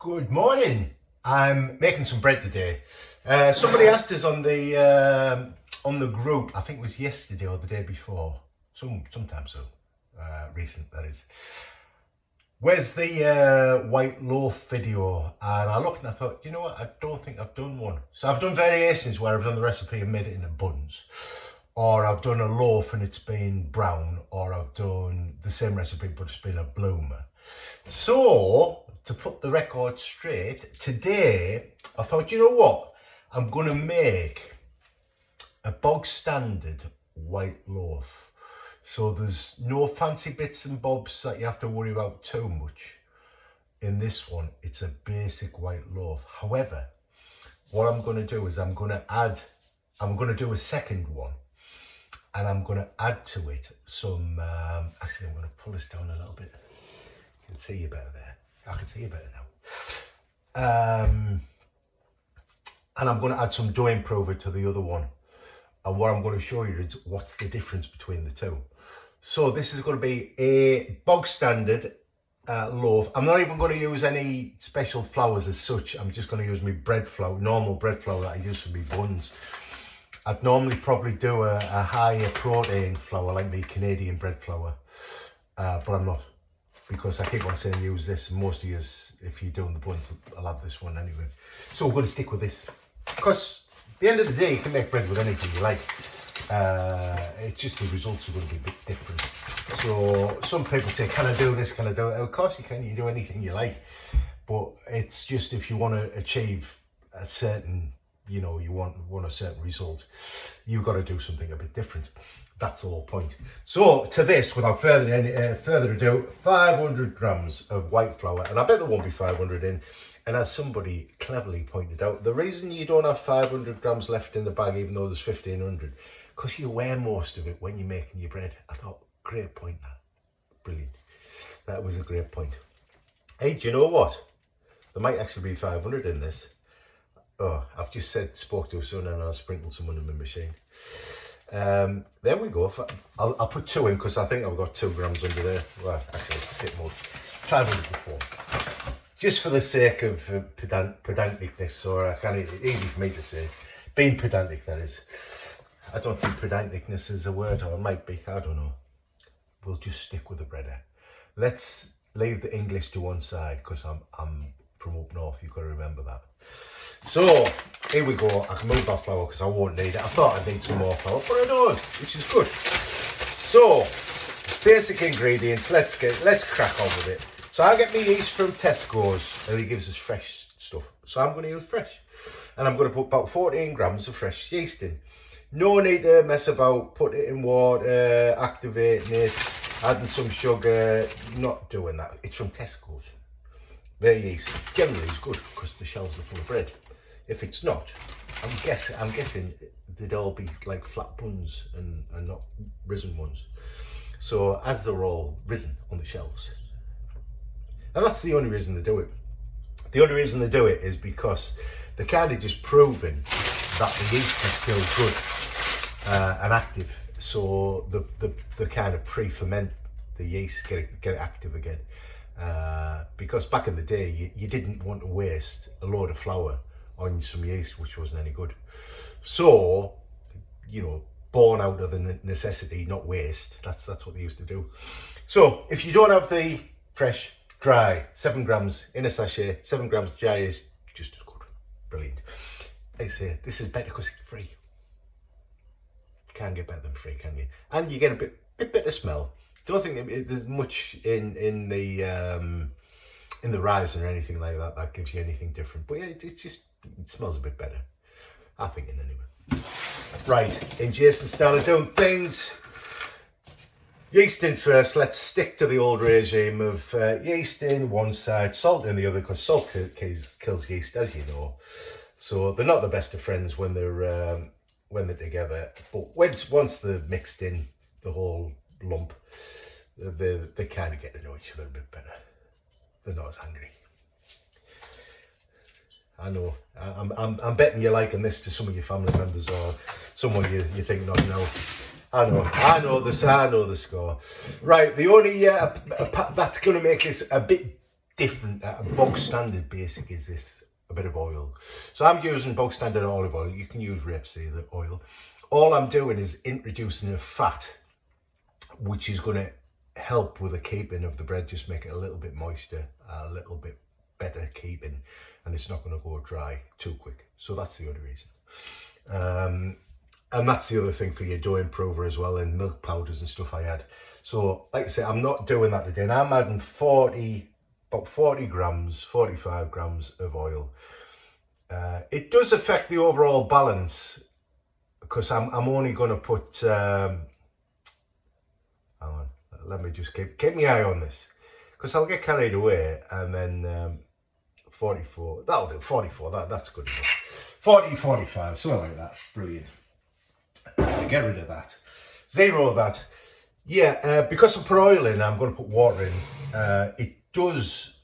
Good morning. I'm making some bread today. Somebody asked us on the group. I think it was yesterday or the day before, sometime so recent that is. Where's the white loaf video? And I looked and I thought, you know what? I don't think I've done one. So I've done variations where I've done the recipe and made it into buns, or I've done a loaf and it's been brown, or I've done the same recipe but it's been a bloomer. So, to put the record straight, today I thought, you know what? I'm going to make a bog standard white loaf. So there's no fancy bits and bobs that you have to worry about too much. In this one, it's a basic white loaf. However, what I'm going to do is I'm going to do a second one. And I'm going to add to it some, actually I'm going to pull this down a little bit. I can see you better there. I can see you better now. And I'm going to add some dough improver to the other one. And what I'm going to show you is what's the difference between the two. So this is going to be a bog standard loaf. I'm not even going to use any special flours as such. I'm just going to use my bread flour, normal bread flour that I use for my buns. I'd normally probably do a higher protein flour like the Canadian bread flour, but I'm not, because I keep on saying use this, and most of you, if you're doing the buns, I'll have this one anyway. So we're going to stick with this, because at the end of the day, you can make bread with anything you like. It's just the results are going to be a bit different. So some people say, can I do this, can I do it? Of course you can, you do anything you like, but it's just if you want to achieve a certain, you know, you want a certain result, you've got to do something a bit different. That's the whole point. So to this, without further ado, 500 grams of white flour, and I bet there won't be 500 in. And as somebody cleverly pointed out, the reason you don't have 500 grams left in the bag, even though there's 1500, because you wear most of it when you're making your bread. I thought, great point, that. Brilliant. That was a great point. Hey, do you know what? There might actually be 500 in this. Oh, I've just spoke to a son and I'll sprinkle some in my machine. There we go. I'll put 2 in because I think I've got 2 grams under there. Well, actually, a bit more. 500 before. Just for the sake of pedanticness, or easy for me to say. Being pedantic, that is. I don't think pedanticness is a word, or it might be. I don't know. We'll just stick with the breader. Let's leave the English to one side because I'm from up north. You've got to remember that. So here we go. I can move that flour because I won't need it. I thought I'd need some more flour, but I don't, which is good. So basic ingredients. Let's crack on with it. So I get my yeast from Tesco's, and he gives us fresh stuff. So I'm going to use fresh, and I'm going to put about 14 grams of fresh yeast in. No need to mess about. Put it in water, activating it, adding some sugar. Not doing that. It's from Tesco's. Their yeast generally is good because the shelves are full of bread. If it's not, I'm guessing they'd all be like flat buns and not risen ones. So as they're all risen on the shelves. And that's the only reason they do it. The only reason they do it is because they're kind of just proving that the yeast is still good and active. So the kind of pre-ferment the yeast, get it active again. Because back in the day, you didn't want to waste a load of flour on some yeast which wasn't any good. So, you know, born out of the necessity, not waste. That's what they used to do. So if you don't have the fresh, dry, 7 grams in a sachet, 7 grams dry is just as good. Brilliant. I say this is better because it's free. Can't get better than free, can you? And you get a bit better smell. Don't think there's much in the rising or anything like that that gives you anything different. But yeah, it smells a bit better. I think it anyway. Right, in Jason's style of doing things, yeast in first. Let's stick to the old regime of yeast in one side, salt in the other, because salt kills yeast, as you know. So they're not the best of friends when they're together. But once they're mixed in, the whole lump, they kind of get to know each other a bit better. They're not as angry. I know. I'm betting you're liking this to some of your family members or someone you think not know. I know the score. Right, the only that's going to make this a bit different, bog standard basic is this, a bit of oil. So I'm using bog standard olive oil. You can use rapeseed oil. All I'm doing is introducing a fat, which is going to help with the keeping of the bread, just make it a little bit moister, a little bit better keeping, and it's not going to go dry too quick. So that's the only reason. And that's the other thing for your dough improver as well, and milk powders and stuff I add. So like I say, I'm not doing that today, and I'm adding about 40 grams, 45 grams of oil. It does affect the overall balance, because I'm only going to put, hang on, let me just keep my eye on this, because I'll get carried away, and then 44, that'll do, 44, that's good enough. 40, 45, something like that, brilliant. Get rid of that, zero of that. Yeah, because I put oil in, I'm going to put water in. It does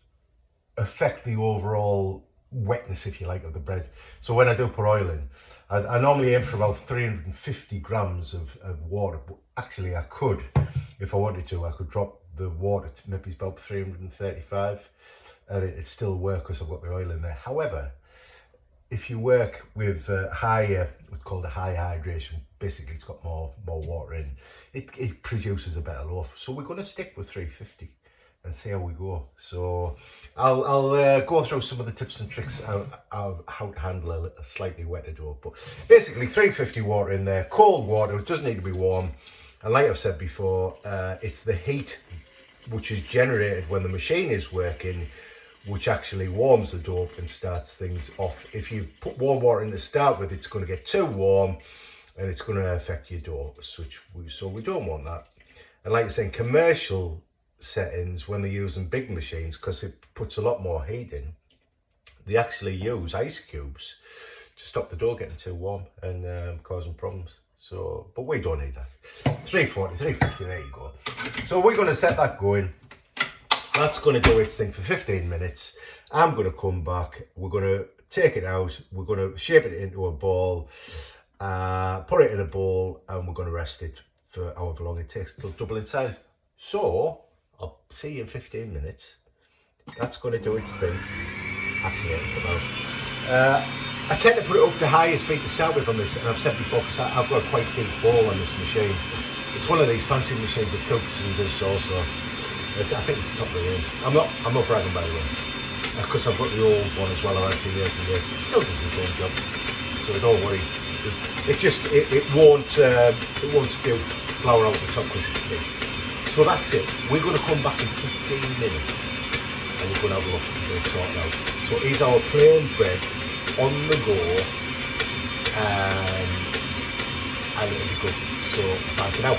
affect the overall wetness, if you like, of the bread. So when I do put oil in, I normally aim for about 350 grams of water, but actually I could, if I wanted to, I could drop the water to maybe about 335, and it'd still work because I've got the oil in there. However, if you work with higher, what's called a high hydration, basically it's got more water in, it produces a better loaf. So we're going to stick with 350 and see how we go. So I'll go through some of the tips and tricks of how to handle a slightly wetter dough. But basically 350 water in there, cold water, it doesn't need to be warm. And like I've said before, it's the heat which is generated when the machine is working, which actually warms the dough and starts things off. If you put warm water in to start with, it's going to get too warm and it's going to affect your dough. So we don't want that. And like I say, in commercial settings, when they're using big machines, because it puts a lot more heat in, they actually use ice cubes to stop the dough getting too warm and causing problems. So, but we don't need that. 340, 350, there you go. So we're going to set that going. That's going to do its thing for 15 minutes. I'm going to come back. We're going to take it out. We're going to shape it into a ball, put it in a bowl, and we're going to rest it for however long it takes to double in size. So I'll see you in 15 minutes. That's going to do its thing. Actually, it'll come out. I tend to put it up to highest speed to start with on this, and I've said before, because I've got a quite big bowl on this machine. It's one of these fancy machines that cooks and does all sorts. I think it's top of the range. I'm not bragging, by the way, because I've got the old one as well. I've had for years and years. It still does the same job, so don't worry. It won't spill flour out the top because it's big. So that's it. We're going to come back in 15 minutes and we're going to have a look and sort it out. So here's our plain bread on the go, and it'll be good. So bye for now.